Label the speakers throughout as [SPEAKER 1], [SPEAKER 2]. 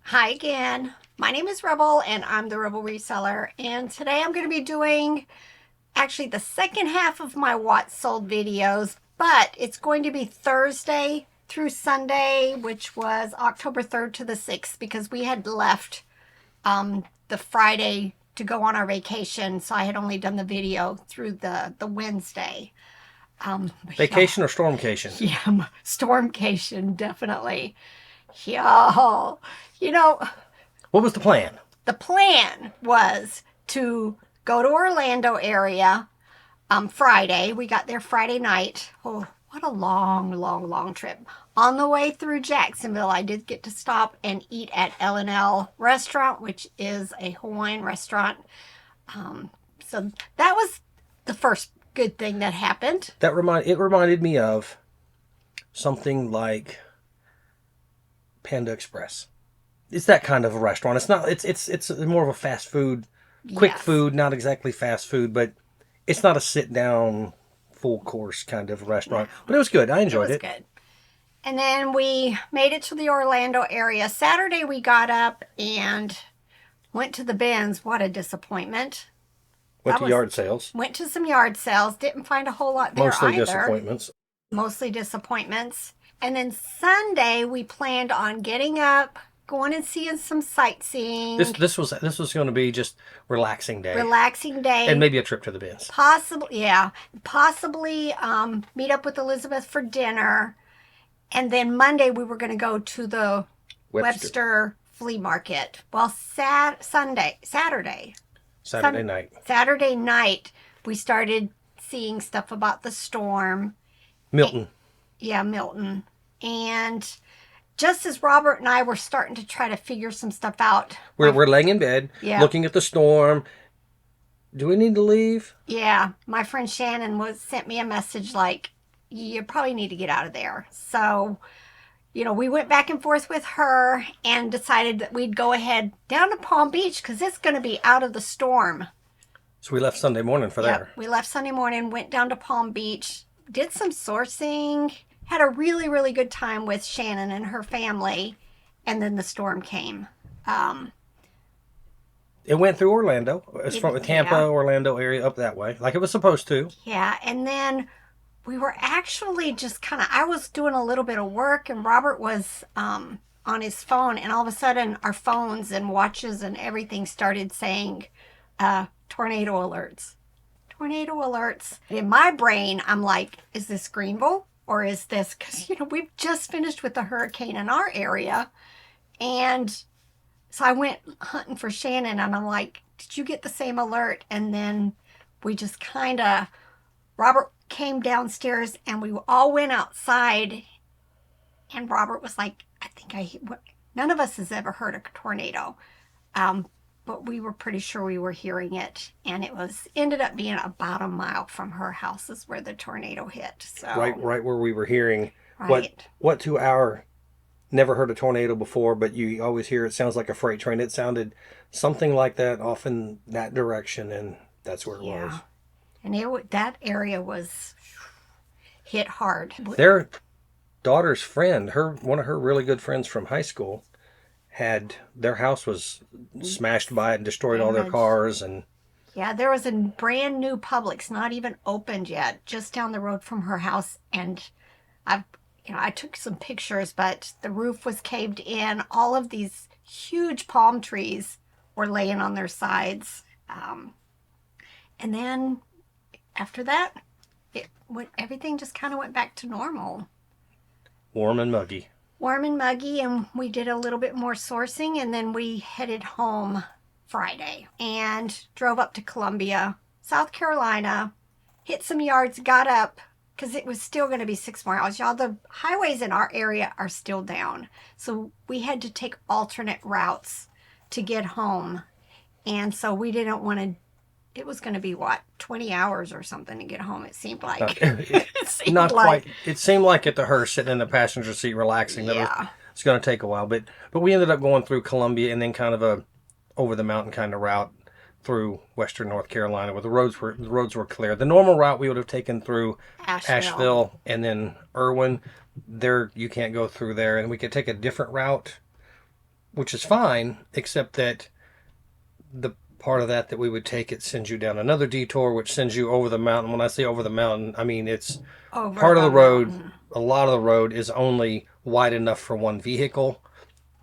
[SPEAKER 1] Hi again. My name is Rebel and I'm the Rebel Reseller. And today I'm going to be doing actually the second half of my What Sold videos, but it's going to be Thursday through Sunday, which was October 3rd to the 6th, because we had left the Friday to go on our vacation. So I had only done the video through the Wednesday.
[SPEAKER 2] Vacation or stormcation?
[SPEAKER 1] Yeah, stormcation, definitely. Yeah, you know,
[SPEAKER 2] What was the plan?
[SPEAKER 1] the plan was to go to Orlando area Friday. We got there Friday night. Oh, what a long trip. On the way through Jacksonville, I did get to stop and eat at L&L Restaurant, which is a Hawaiian restaurant. So that was the first good thing that happened.
[SPEAKER 2] It reminded me of something like Panda Express. It's that kind of a restaurant. It's not. It's more of a fast food, quick
[SPEAKER 1] Yes.
[SPEAKER 2] food. Not exactly fast food, but it's not a sit down, full course kind of restaurant. But it was good. I enjoyed it.
[SPEAKER 1] It was good. And then we made it to the Orlando area. Saturday we got up and went to the bins. What a disappointment.
[SPEAKER 2] Went to yard sales.
[SPEAKER 1] Went to some yard sales. Didn't find a whole lot there
[SPEAKER 2] Mostly
[SPEAKER 1] either.
[SPEAKER 2] disappointments.
[SPEAKER 1] Mostly disappointments. And then Sunday we planned on getting up, going and seeing some sightseeing.
[SPEAKER 2] This was going to be just relaxing day.
[SPEAKER 1] Relaxing day.
[SPEAKER 2] And maybe a trip to the bins.
[SPEAKER 1] Possibly meet up with Elizabeth for dinner. And then Monday we were going to go to the Webster flea market. Well, Saturday night, we started seeing stuff about the storm.
[SPEAKER 2] Milton.
[SPEAKER 1] Yeah, Milton. And just as Robert and I were starting to try to figure some stuff out.
[SPEAKER 2] We're laying in bed, looking at the storm. Do we need to leave?
[SPEAKER 1] Yeah, my friend Shannon sent me a message like, you probably need to get out of there. So, we went back and forth with her and decided that we'd go ahead down to Palm Beach because it's going to be out of the storm.
[SPEAKER 2] So we left Sunday morning for there.
[SPEAKER 1] We left Sunday morning, went down to Palm Beach, did some sourcing, had a really, really good time with Shannon and her family, and then the storm came.
[SPEAKER 2] It went through Orlando. It's from the Tampa, Orlando area up that way, like it was supposed to.
[SPEAKER 1] Yeah, and then we were actually just I was doing a little bit of work and Robert was on his phone, and all of a sudden our phones and watches and everything started saying tornado alerts. Tornado alerts. In my brain, I'm like, is this Greenville? Or is this, because, we've just finished with the hurricane in our area. And so I went hunting for Shannon and I'm like, did you get the same alert? And then we just Robert came downstairs and we all went outside, and Robert was like, none of us has ever heard a tornado, but we were pretty sure we were hearing it, and it ended up being about a mile from her house is where the tornado hit. So
[SPEAKER 2] right where we were hearing what to our never heard a tornado before, but you always hear it sounds like a freight train. It sounded something like that off in that direction, and that's where it was.
[SPEAKER 1] And that area was hit hard.
[SPEAKER 2] Their daughter's friend, one of her really good friends from high school, their house was smashed by it and destroyed all their cars. And
[SPEAKER 1] yeah, there was a brand new Publix, not even opened yet, just down the road from her house. And I took some pictures, but the roof was caved in. All of these huge palm trees were laying on their sides. And then after that, everything just kind of went back to normal.
[SPEAKER 2] Warm and muggy,
[SPEAKER 1] and we did a little bit more sourcing, and then we headed home Friday and drove up to Columbia, South Carolina, hit some yards, got up, because it was still going to be 6 more hours. Y'all, the highways in our area are still down, so we had to take alternate routes to get home, and so we didn't want to. It was going to be 20 hours or something to get home, it seemed like.
[SPEAKER 2] Not quite. It seemed like it to her, sitting in the passenger seat relaxing. That it's going to take a while, but we ended up going through Columbia and then kind of a over the mountain kind of route through western North Carolina, where the roads were clear. The normal route we would have taken through Asheville and then Irwin. There you can't go through there, and we could take a different route which is fine, except that the part of that we would take, it sends you down another detour, which sends you over the mountain. When I say over the mountain, I mean it's
[SPEAKER 1] Over
[SPEAKER 2] part of
[SPEAKER 1] the
[SPEAKER 2] the road.
[SPEAKER 1] mountain.
[SPEAKER 2] A lot of the road is only wide enough for one vehicle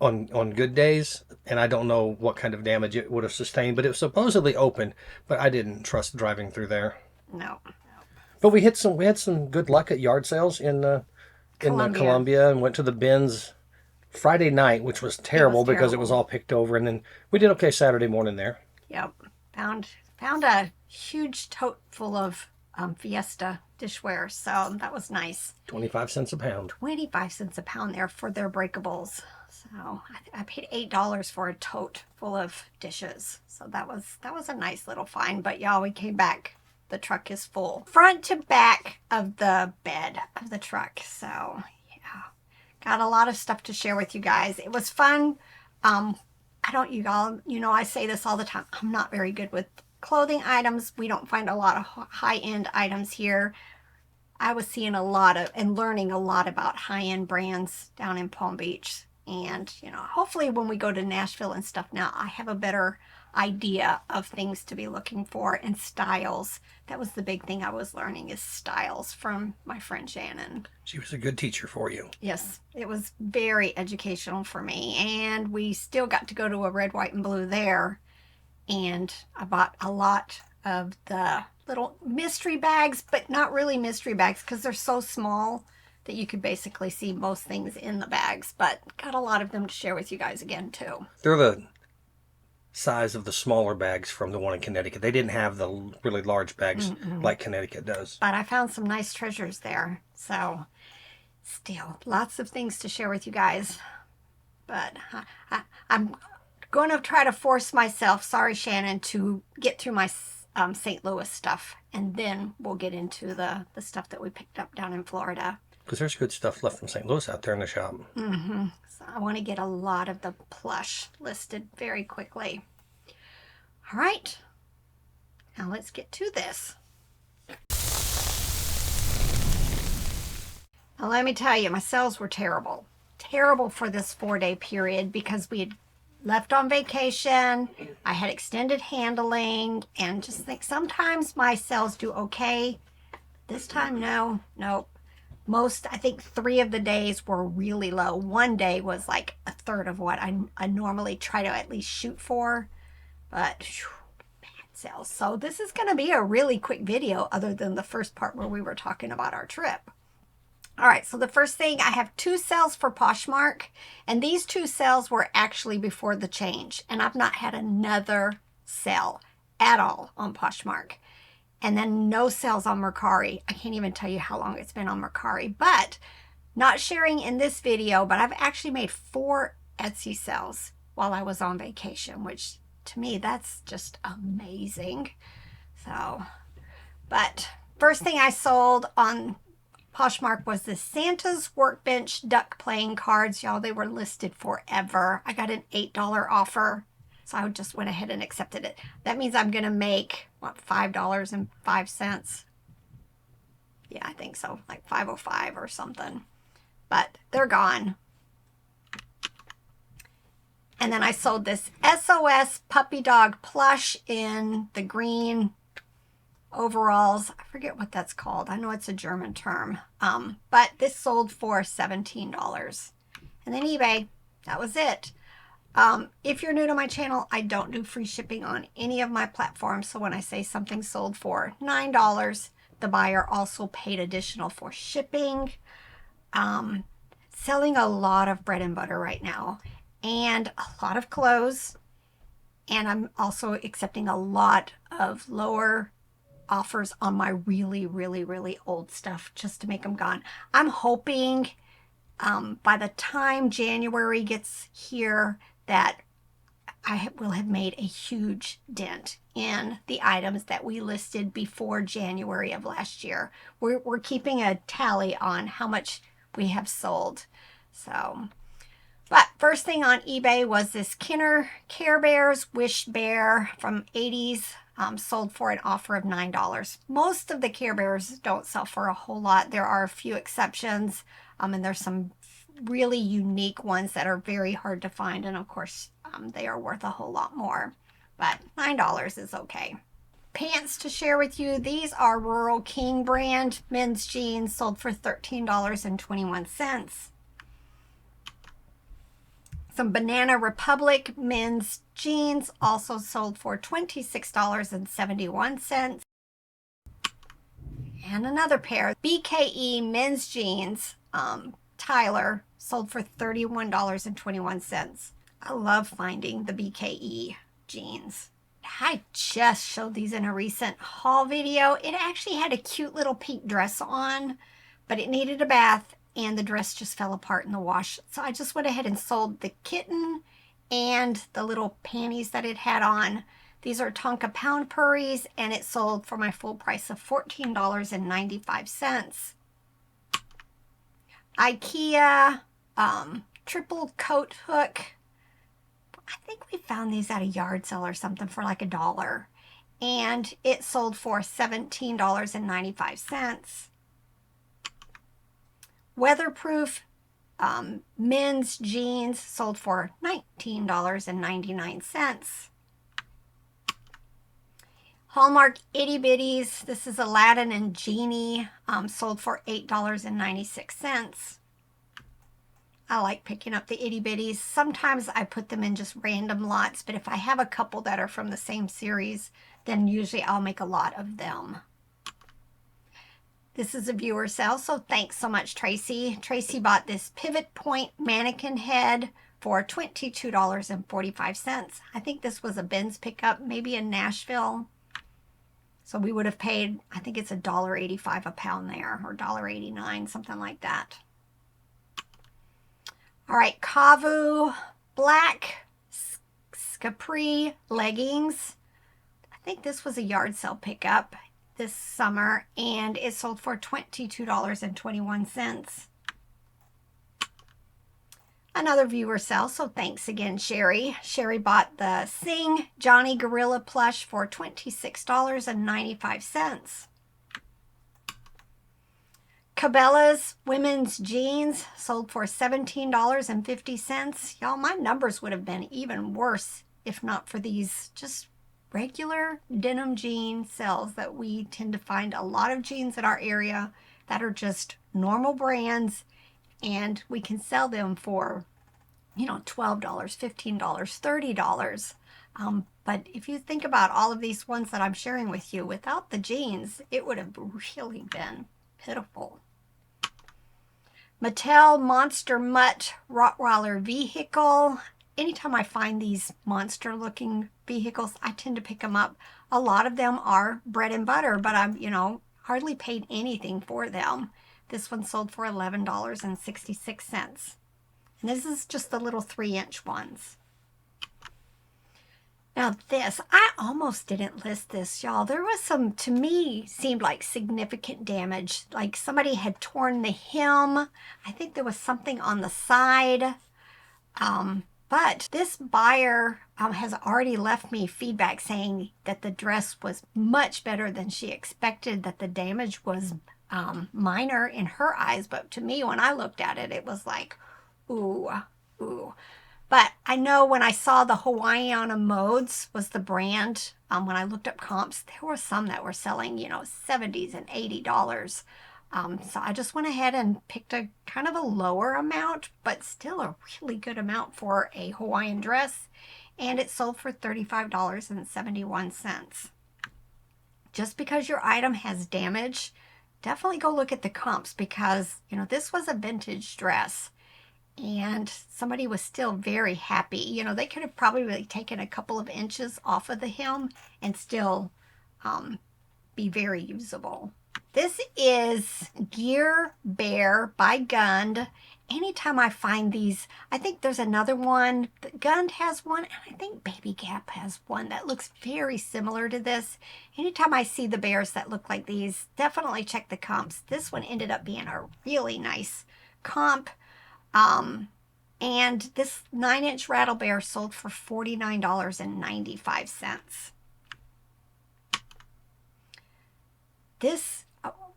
[SPEAKER 2] on good days, and I don't know what kind of damage it would have sustained, but it was supposedly open, but I didn't trust driving through there.
[SPEAKER 1] No.
[SPEAKER 2] But we had some good luck at yard sales in
[SPEAKER 1] Columbia.
[SPEAKER 2] Columbia, and went to the bins Friday night, which was
[SPEAKER 1] It was
[SPEAKER 2] terrible because it was
[SPEAKER 1] terrible.
[SPEAKER 2] all picked over, and then we did okay Saturday morning there.
[SPEAKER 1] Yep. Found a huge tote full of Fiesta dishware, so that was nice.
[SPEAKER 2] 25 cents a pound.
[SPEAKER 1] 25 cents a pound there for their breakables. So I paid $8 for a tote full of dishes. So that was a nice little find. But y'all, we came back. The truck is full, front to back of the bed of the truck. So yeah, got a lot of stuff to share with you guys. It was fun. I don't, you all, I say this all the time. I'm not very good with clothing items. We don't find a lot of high-end items here. I was seeing a lot of and learning a lot about high-end brands down in Palm Beach. And, hopefully when we go to Nashville and stuff now, I have a better idea of things to be looking for and styles. That was the big thing I was learning, is styles from my friend Shannon.
[SPEAKER 2] She was a good teacher for you.
[SPEAKER 1] Yes, it was very educational for me. And we still got to go to a red, white, and blue there. And I bought a lot of the little mystery bags, but not really mystery bags because they're so small that you could basically see most things in the bags. But got a lot of them to share with you guys again too.
[SPEAKER 2] They're the size of the smaller bags from the one in Connecticut. They didn't have the really large bags like Connecticut does.
[SPEAKER 1] But I found some nice treasures there. So still lots of things to share with you guys. But I'm going to try to force myself, sorry Shannon, to get through my St. Louis stuff, and then we'll get into the stuff that we picked up down in Florida.
[SPEAKER 2] Because there's good stuff left from St. Louis out there in the shop.
[SPEAKER 1] So I want to get a lot of the plush listed very quickly. All right, now let's get to this. Now let me tell you, my sales were terrible. Terrible for this 4-day period because we had left on vacation. I had extended handling, and just think sometimes my sales do okay. This time, nope. I think 3 of the days were really low. One day was like a third of what I normally try to at least shoot for, but bad sales. So this is going to be a really quick video other than the first part where we were talking about our trip. All right, so the first thing, I have 2 sales for Poshmark, and these 2 sales were actually before the change, and I've not had another sale at all on Poshmark. And then no sales on Mercari. I can't even tell you how long it's been on Mercari, but not sharing in this video, but I've actually made 4 Etsy sales while I was on vacation, which to me, that's just amazing. So, but first thing I sold on Poshmark was the Santa's Workbench duck playing cards. Y'all, they were listed forever. I got an $8 offer, so I just went ahead and accepted it. That means I'm going to make, what, $5.05? Yeah, I think so, like $5.05 or something. But they're gone. And then I sold this SOS puppy dog plush in the green overalls. I forget what that's called. I know it's a German term. But this sold for $17. And then eBay, that was it. If you're new to my channel, I don't do free shipping on any of my platforms. So when I say something sold for $9, the buyer also paid additional for shipping. Selling a lot of bread and butter right now, and a lot of clothes. And I'm also accepting a lot of lower offers on my really, really, really old stuff just to make them gone. I'm hoping by the time January gets here that I will have made a huge dent in the items that we listed before January of last year. We're keeping a tally on how much we have sold. So, but first thing on eBay was this Kenner Care Bears Wish Bear from 80s. Sold for an offer of $9. Most of the Care Bears don't sell for a whole lot. There are a few exceptions, and there's some really unique ones that are very hard to find. And of course, they are worth a whole lot more. But $9 is okay. Pants to share with you. These are Rural King brand men's jeans, sold for $13.21. Some Banana Republic men's jeans, also sold for $26.71. And another pair, BKE men's jeans, Tyler, sold for $31.21. I love finding the BKE jeans. I just showed these in a recent haul video. It actually had a cute little pink dress on, but it needed a bath and the dress just fell apart in the wash. So I just went ahead and sold the kitten and the little panties that it had on. These are Tonka pound purries, and it sold for my full price of $14.95. IKEA triple coat hook. I think we found these at a yard sale or something for like $1. And it sold for $17.95. Weatherproof men's jeans sold for $19.99. Hallmark Itty Bitties. This is Aladdin and Genie. Sold for $8.96. I like picking up the Itty Bitties. Sometimes I put them in just random lots, but if I have a couple that are from the same series, then usually I'll make a lot of them. This is a viewer sale, so thanks so much, Tracy. Tracy bought this pivot point mannequin head for $22.45. I think this was a Ben's pickup, maybe in Nashville. So we would have paid, I think it's $1.85 a pound there, or $1.89, something like that. All right, Kavu black Capri leggings. I think this was a yard sale pickup this summer, and it sold for $22.21. Another viewer sale, so thanks again, Sherry. Sherry bought the Sing Johnny Gorilla plush for $26.95. Cabela's women's jeans sold for $17.50. Y'all, my numbers would have been even worse if not for these just regular denim jean sales that we tend to find a lot of jeans in our area that are just normal brands, and we can sell them for, you know, $12, $15, $30. But if you think about all of these ones that I'm sharing with you, without the jeans, it would have really been pitiful. Mattel Monster Mutt Rottweiler vehicle. Anytime I find these monster looking vehicles, I tend to pick them up. A lot of them are bread and butter, but I'm, you know, hardly paid anything for them. This one sold for $11.66. And this is just the little 3-inch ones. Now this, I almost didn't list this, y'all. There was some, to me, seemed like significant damage. Like somebody had torn the hem. I think there was something on the side. But this buyer has already left me feedback saying that the dress was much better than she expected, that the damage was minor in her eyes. But to me, when I looked at it, it was like, ooh, ooh. But I know when I saw the Hawaiiana Modes was the brand, when I looked up comps, there were some that were selling, you know, $70s and $80. So I just went ahead and picked a kind of a lower amount, but still a really good amount for a Hawaiian dress. And it sold for $35.71. Just because your item has damage, definitely go look at the comps, because, you know, this was a vintage dress. And somebody was still very happy. You know, they could have probably taken a couple of inches off of the hem and still be very usable. This is Gear Bear by Gund. Anytime I find these, I think there's another one. Gund has one, and I think Baby Gap has one that looks very similar to this. Anytime I see the bears that look like these, definitely check the comps. This one ended up being a really nice comp. And this 9-inch Rattle Bear sold for $49.95. This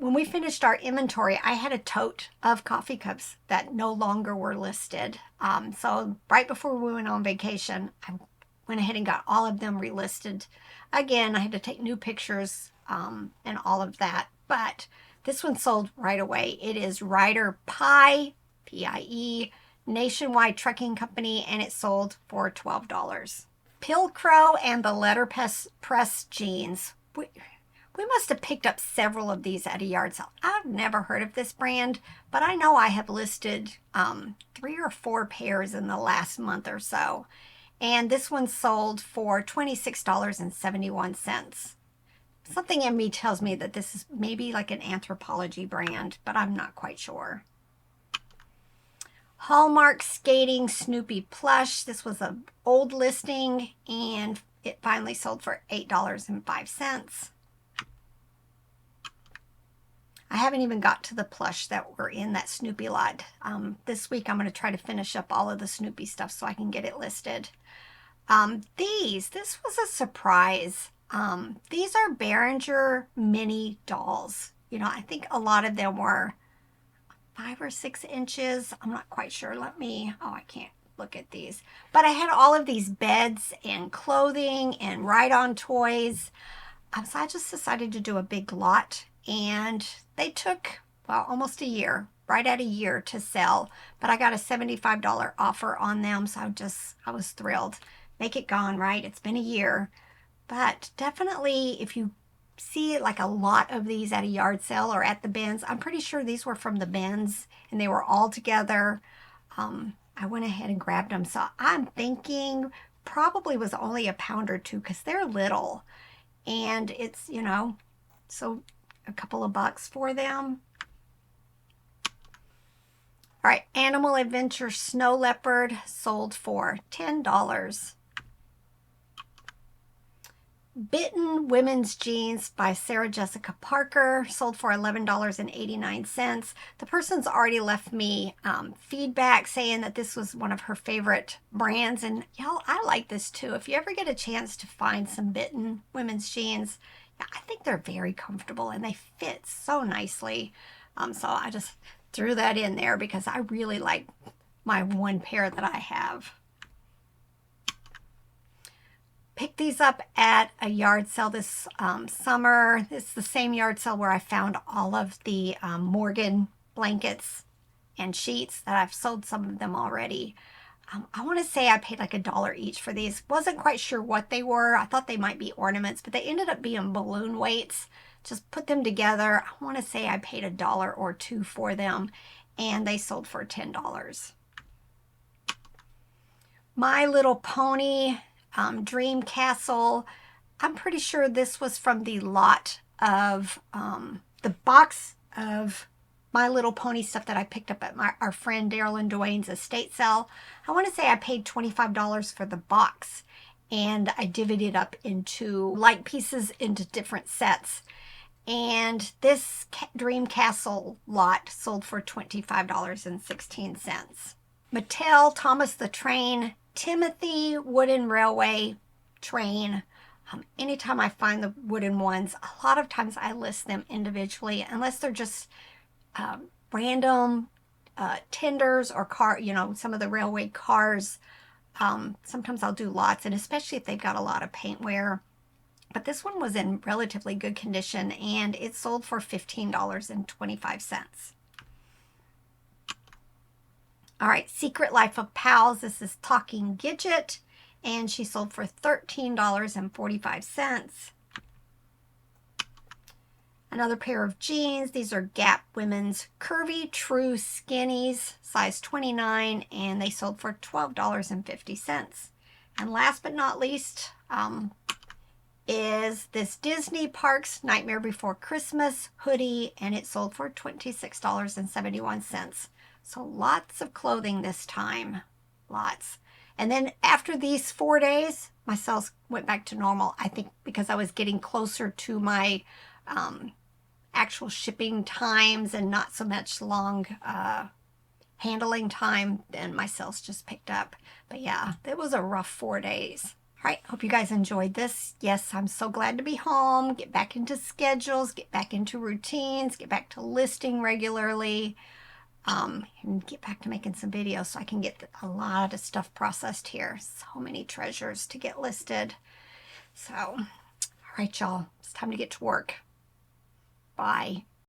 [SPEAKER 1] when we finished our inventory, I had a tote of coffee cups that no longer were listed. So right before we went on vacation, I went ahead and got all of them relisted. Again, I had to take new pictures and all of that, but this one sold right away. It is Ryder Pie, P-I-E, Nationwide Trucking Company, and it sold for $12. Pilcrow and the letterpress jeans. We must have picked up several of these at a yard sale. I've never heard of this brand, but I know I have listed 3 or 4 pairs in the last month or so. And this one sold for $26.71. Something in me tells me that this is maybe like an Anthropologie brand, but I'm not quite sure. Hallmark Skating Snoopy Plush. This was an old listing, and it finally sold for $8.05. I haven't even got to the plush that were in that Snoopy lot. This week I'm going to try to finish up all of the Snoopy stuff so I can get it listed. This was a surprise. These are Behringer mini dolls. You know, I think a lot of them were 5 or 6 inches. I'm not quite sure. I can't look at these. But I had all of these beds and clothing and ride-on toys. So I just decided to do a big lot. And they took, well, almost a year, right at a year to sell. But I got a $75 offer on them, so I was thrilled. Make it gone, right? It's been a year. But definitely, if you see like a lot of these at a yard sale or at the bins, I'm pretty sure these were from the bins, and they were all together. I went ahead and grabbed them. So I'm thinking probably was only a pound or two because they're little. And it's, you know, so a couple of bucks for them. All right, Animal Adventure Snow Leopard sold for $10. Bitten Women's Jeans by Sarah Jessica Parker sold for $11.89. The person's already left me feedback saying that this was one of her favorite brands, and y'all, I like this too. If you ever get a chance to find some Bitten women's jeans, I think they're very comfortable and they fit so nicely. So I just threw that in there because I really like my one pair that I have. Picked these up at a yard sale this summer. It's the same yard sale where I found all of the Morgan blankets and sheets that I've sold some of them already. I want to say I paid like $1 each for these. Wasn't quite sure what they were. I thought they might be ornaments, but they ended up being balloon weights. Just put them together. I want to say I paid $1 or $2 for them, and they sold for $10. My Little Pony Dream Castle. I'm pretty sure this was from the lot of the box of My Little Pony stuff that I picked up at our friend Daryl and Dwayne's estate sale. I want to say I paid $25 for the box, and I divvied it up into like pieces into different sets. And this Dream Castle lot sold for $25.16. Mattel Thomas the Train Timothy Wooden Railway Train. Anytime I find the wooden ones, a lot of times I list them individually, unless they're just random tenders or car, you know, some of the railway cars. Sometimes I'll do lots, and especially if they've got a lot of paint wear. But this one was in relatively good condition, and it sold for $15.25. All right, Secret Life of Pals. This is Talking Gidget, and she sold for $13.45. Another pair of jeans. These are Gap Women's Curvy True Skinnies, size 29, and they sold for $12.50. And last but not least is this Disney Parks Nightmare Before Christmas hoodie, and it sold for $26.71. So lots of clothing this time. Lots. And then after these 4 days, my sales went back to normal. I think because I was getting closer to my actual shipping times and not so much long handling time, then my sales just picked up. But yeah, it was a rough 4 days. right, hope you guys enjoyed this. Yes, I'm so glad to be home, get back into schedules, get back into routines, get back to listing regularly, and get back to making some videos so I can get a lot of stuff processed here. So many treasures to get listed. So, all right, y'all, it's time to get to work. Bye.